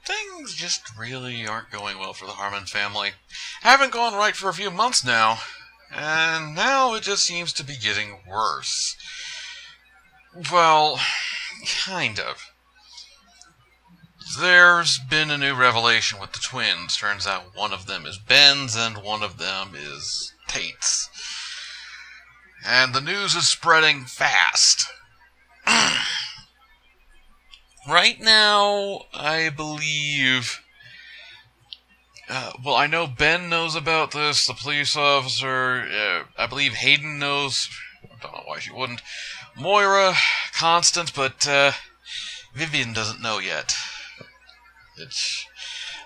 things just really aren't going well for the Harmon family. Haven't gone right for a few months now, and now it just seems to be getting worse. Well, kind of. There's been a new revelation with the twins. Turns out one of them is Ben's and one of them is Tate's. And the news is spreading fast. Right now, I believe... I know Ben knows about this, the police officer. I believe Hayden knows. I don't know why she wouldn't. Moira, Constance, but Vivian doesn't know yet. It's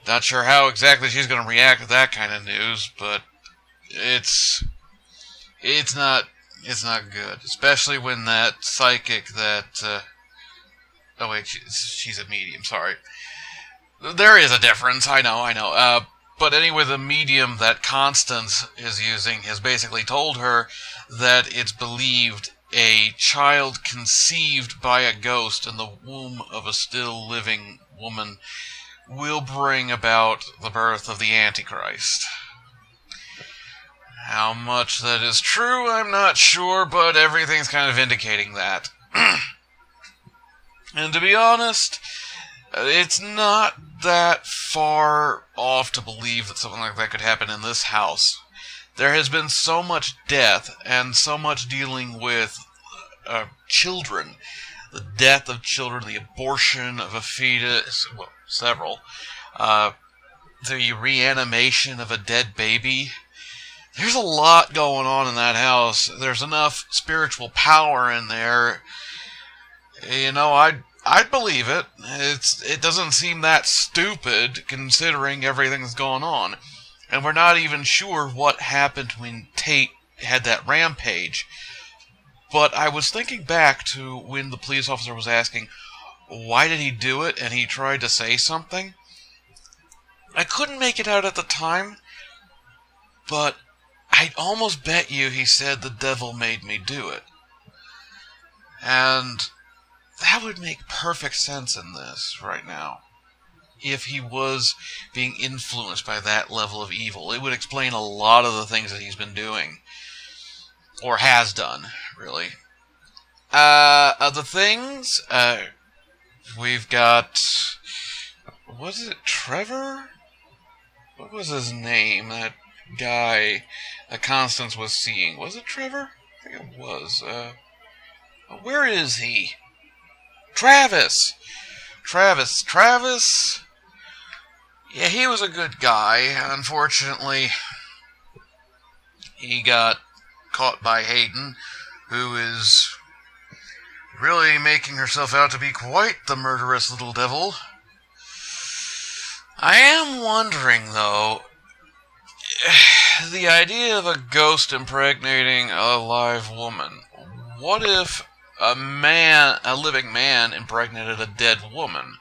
not sure how exactly she's going to react to that kind of news, but it's not good, especially when that psychic that she's a medium, sorry. There is a difference, I know. But anyway, the medium that Constance is using has basically told her that it's believed a child conceived by a ghost in the womb of a still living woman will bring about the birth of the Antichrist. How much that is true, I'm not sure, but everything's kind of indicating that. And to be honest, it's not that far off to believe that something like that could happen in this house. There has been so much death and so much dealing with children. The death of children, the abortion of a fetus, well, several. The reanimation of a dead baby. There's a lot going on in that house. There's enough spiritual power in there. You know, I'd believe it. It doesn't seem that stupid considering everything that's going on. And we're not even sure what happened when Tate had that rampage. But I was thinking back to when the police officer was asking, why did he do it? And he tried to say something. I couldn't make it out at the time, but I'd almost bet you he said the devil made me do it. And that would make perfect sense in this right now. If he was being influenced by that level of evil, it would explain a lot of the things that he's been doing. Or has done, really. Other things, we've got, was it Trevor? What was his name? That guy that Constance was seeing. Was it Trevor? I think it was. Where is he? Travis! Travis. Yeah, he was a good guy. Unfortunately, he got caught by Hayden, who is really making herself out to be quite the murderous little devil. I am wondering, though, the idea of a ghost impregnating a live woman. What if a living man, impregnated a dead woman?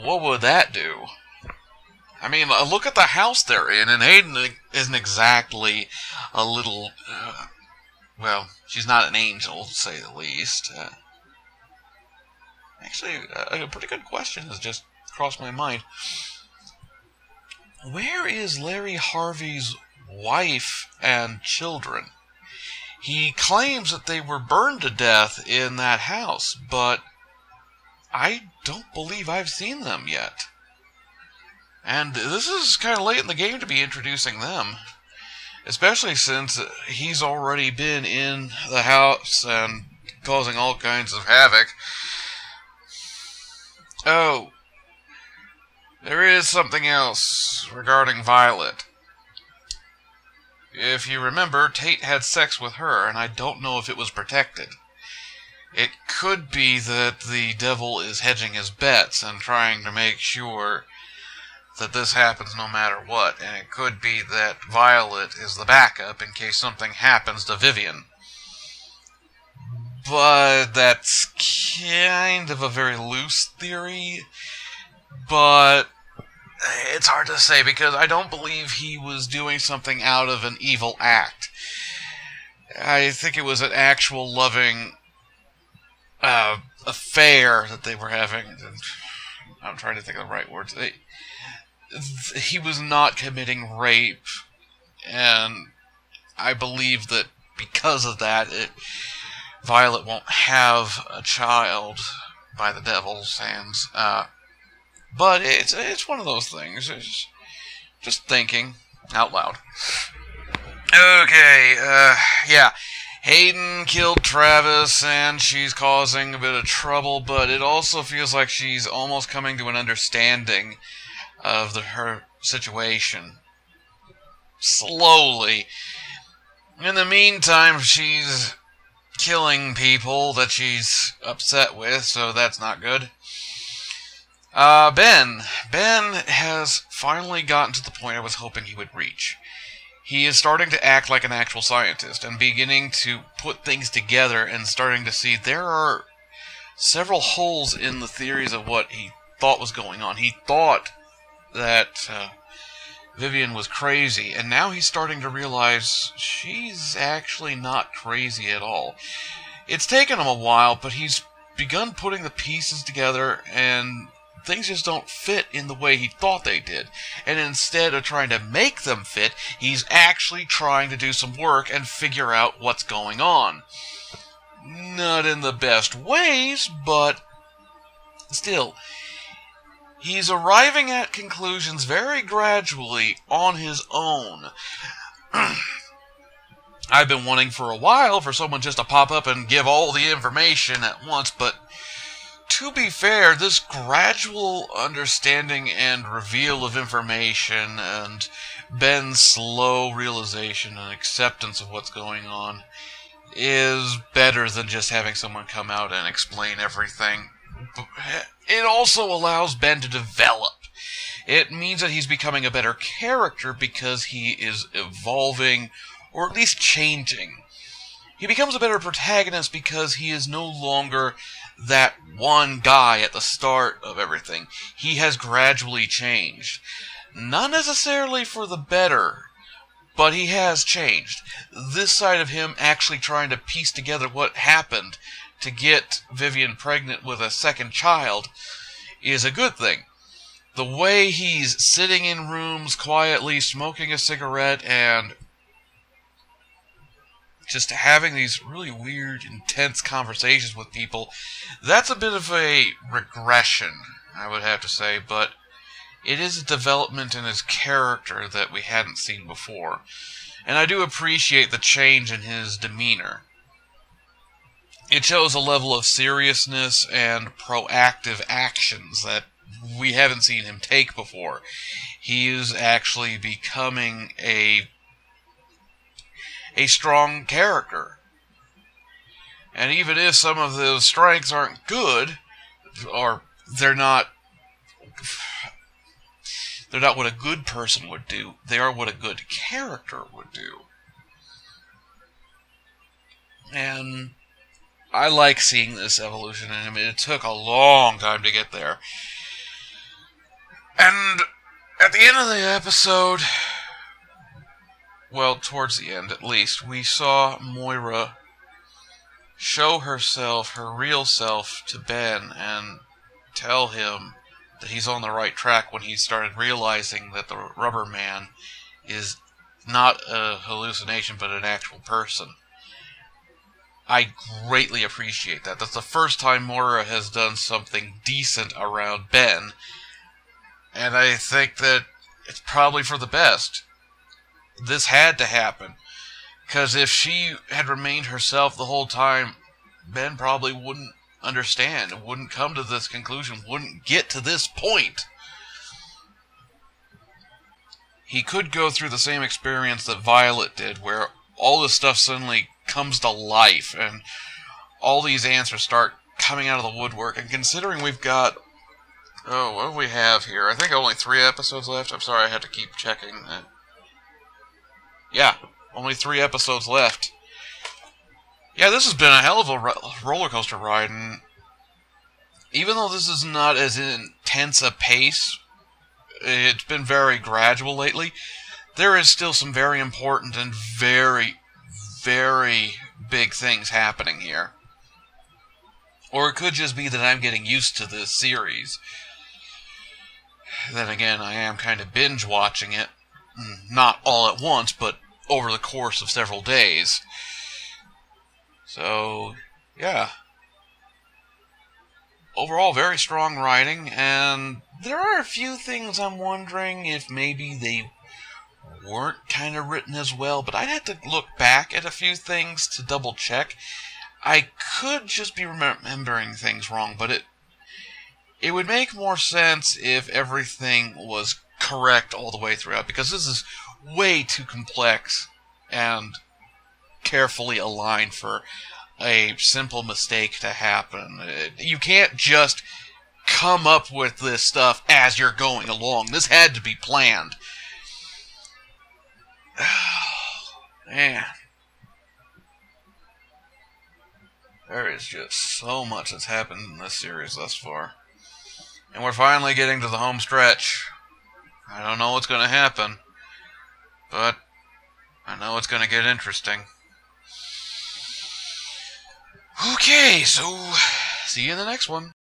What would that do? I mean, look at the house they're in, and Hayden isn't exactly a little, she's not an angel, to say the least. Actually, a pretty good question has just crossed my mind. Where is Larry Harvey's wife and children? He claims that they were burned to death in that house, but I don't believe I've seen them yet. And this is kind of late in the game to be introducing them. Especially since he's already been in the house and causing all kinds of havoc. Oh, there is something else regarding Violet. If you remember, Tate had sex with her, and I don't know if it was protected. It could be that the devil is hedging his bets and trying to make sure that this happens no matter what, and it could be that Violet is the backup in case something happens to Vivian. But that's kind of a very loose theory, but it's hard to say because I don't believe he was doing something out of an evil act. I think it was an actual loving affair that they were having. I'm trying to think of the right words. He was not committing rape, and I believe that because of that, Violet won't have a child by the devil's hands. But it's one of those things. It's just thinking out loud. Okay, yeah. Hayden killed Travis, and she's causing a bit of trouble, but it also feels like she's almost coming to an understanding of her situation. Slowly. In the meantime, she's killing people that she's upset with, so that's not good. Ben. Ben has finally gotten to the point I was hoping he would reach. He is starting to act like an actual scientist and beginning to put things together and starting to see there are several holes in the theories of what he thought was going on. He thought that Vivian was crazy, and now he's starting to realize she's actually not crazy at all. It's taken him a while, but he's begun putting the pieces together, and things just don't fit in the way he thought they did. And instead of trying to make them fit, he's actually trying to do some work and figure out what's going on. Not in the best ways, but still, he's arriving at conclusions very gradually on his own. I've been wanting for a while for someone just to pop up and give all the information at once, but to be fair, this gradual understanding and reveal of information and Ben's slow realization and acceptance of what's going on is better than just having someone come out and explain everything. It also allows Ben to develop. It means that he's becoming a better character because he is evolving, or at least changing. He becomes a better protagonist because he is no longer that one guy at the start of everything. He has gradually changed. Not necessarily for the better, but he has changed. This side of him actually trying to piece together what happened to get Vivian pregnant with a second child is a good thing. The way he's sitting in rooms quietly, smoking a cigarette, and just having these really weird, intense conversations with people, that's a bit of a regression, I would have to say, but it is a development in his character that we hadn't seen before. And I do appreciate the change in his demeanor. It shows a level of seriousness and proactive actions that we haven't seen him take before. He is actually becoming a strong character. And even if some of those strengths aren't good, or they're not what a good person would do, they are what a good character would do. And I like seeing this evolution in him. It took a long time to get there. And at the end of the episode, well, towards the end at least, we saw Moira show herself, her real self, to Ben and tell him that he's on the right track when he started realizing that the Rubber Man is not a hallucination but an actual person. I greatly appreciate that. That's the first time Moira has done something decent around Ben, and I think that it's probably for the best. This had to happen, because if she had remained herself the whole time, Ben probably wouldn't understand, wouldn't come to this conclusion, wouldn't get to this point. He could go through the same experience that Violet did, where all this stuff suddenly comes to life, and all these answers start coming out of the woodwork. And considering we've got, what do we have here? I think only 3 episodes left. I'm sorry, I had to keep checking that. Yeah, only 3 episodes left. Yeah, this has been a hell of a roller coaster ride, and even though this is not as intense a pace, it's been very gradual lately, there is still some very important and very, very big things happening here. Or it could just be that I'm getting used to this series. then again, I am kind of binge watching it. Not all at once, but over the course of several days. So, yeah. Overall, very strong writing, and there are a few things I'm wondering if maybe they weren't kind of written as well, but I'd have to look back at a few things to double check. I could just be remembering things wrong, but it would make more sense if everything was correct all the way throughout, because this is way too complex and carefully aligned for a simple mistake to happen. You can't just come up with this stuff as you're going along. This had to be planned. Man. There is just so much that's happened in this series thus far. And we're finally getting to the home stretch. I don't know what's going to happen, but I know it's going to get interesting. Okay, so see you in the next one.